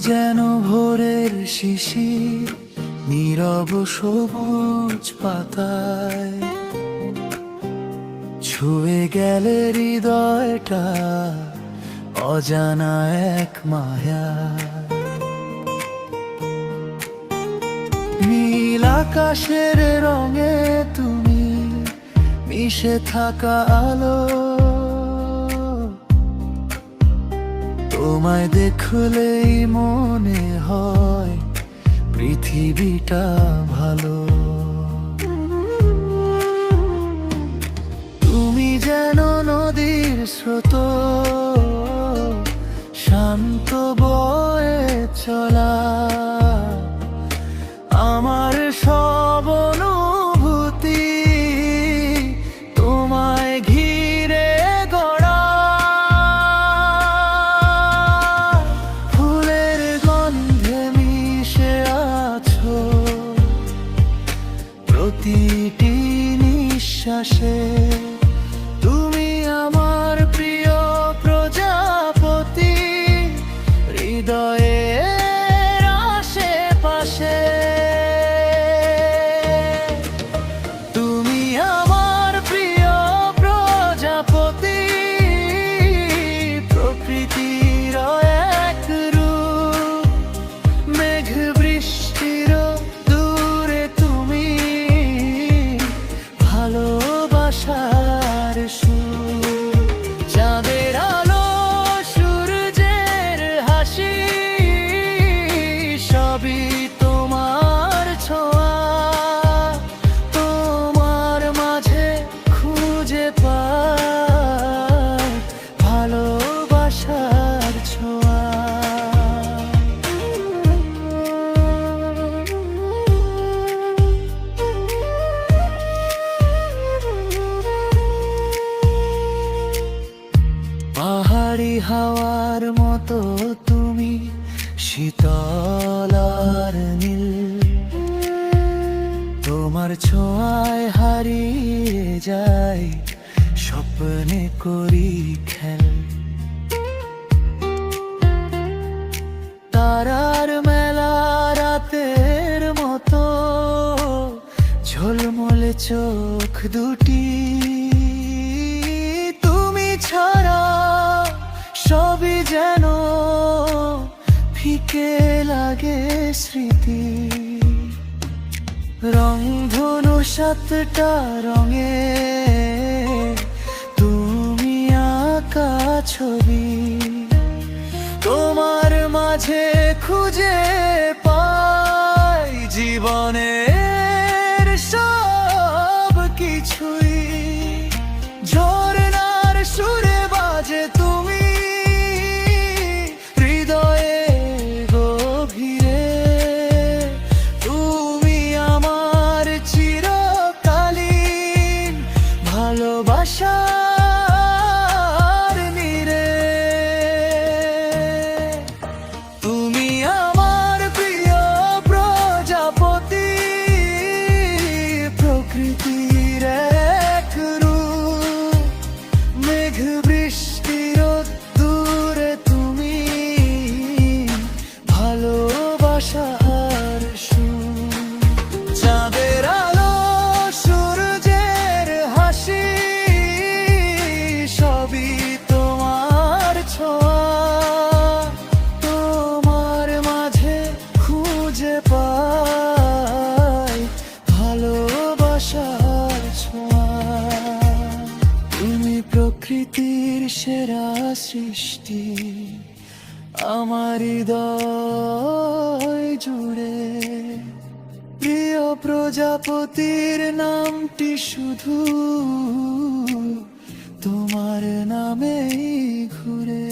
যেন ভোরের শিশির নীরব সবুজ পাতায়, ছুঁয়ে গেলে হৃদয়টা অজানা এক মায়া। নীল আকাশের রঙে তুমি মিশে থাকা আলো, তোমায় দেখলেই মনে হয় পৃথিবীটা ভালো। তুমি যেন নদীর স্রোত, শান্ত বয়ে চলা, আমার সব অনুভূতি তোমায় ঘিরে গড়া। ফুলের গন্ধে মিশে আছো প্রতিটি নিঃশ্বাসে, তুমি আমার প্রিয় প্রজাপতি হৃদয়ের আশেপাশে। তুমি আমার প্রিয় প্রজাপতি, প্রকৃতির এক রূপ, মেঘ বৃষ্টির দূরে তুমি ভালোবাসার সুর। চাঁদের আলো, সূর্যের হাসি, সবই তোমার ছোঁয়া, তোমার মাঝে খুঁজে পাই ভালোবাসার ছোঁয়া। পাহাড়ি হাওয়ার মতো তুমি শীতল আর নীল, তোমার ছোঁয়ায় হারিয়ে যায় স্বপ্নে করি খেল। তারার মেলা রাতের মতো ঝলমলে চোখ দুটি, তুমি ছাড়া সবই যেন ফিকে লাগে স্মৃতি। রংধনু সাতটা রঙে তুমি আঁকা ছবি, তোমার মাঝে খুঁজে পাই জীবনের সব কিছুই। ঝরনার সুরে বাজে তুমি হৃদয়ে গভীরে, তুমি আমার চিরকালীন ভালোবাসার নীড়ে। তুমি আমার প্রিয় প্রজাপতি, প্রকৃতির এক রূপ, মেঘ বৃষ্টির দূরে তুমি ভালোবাসার সুর। চাঁদের আলো, সূর্যের হাসি, সবই তোমার ছোঁয়া, তোমার মাঝে খুঁজে পাই ভালোবাসার ছোঁয়া। তুমি প্রকৃতির সেরা সৃষ্টি, আমার হৃদয় জুড়ে প্রিয় প্রজাপতির নামটি শুধু তোমার নামেই ঘুরে।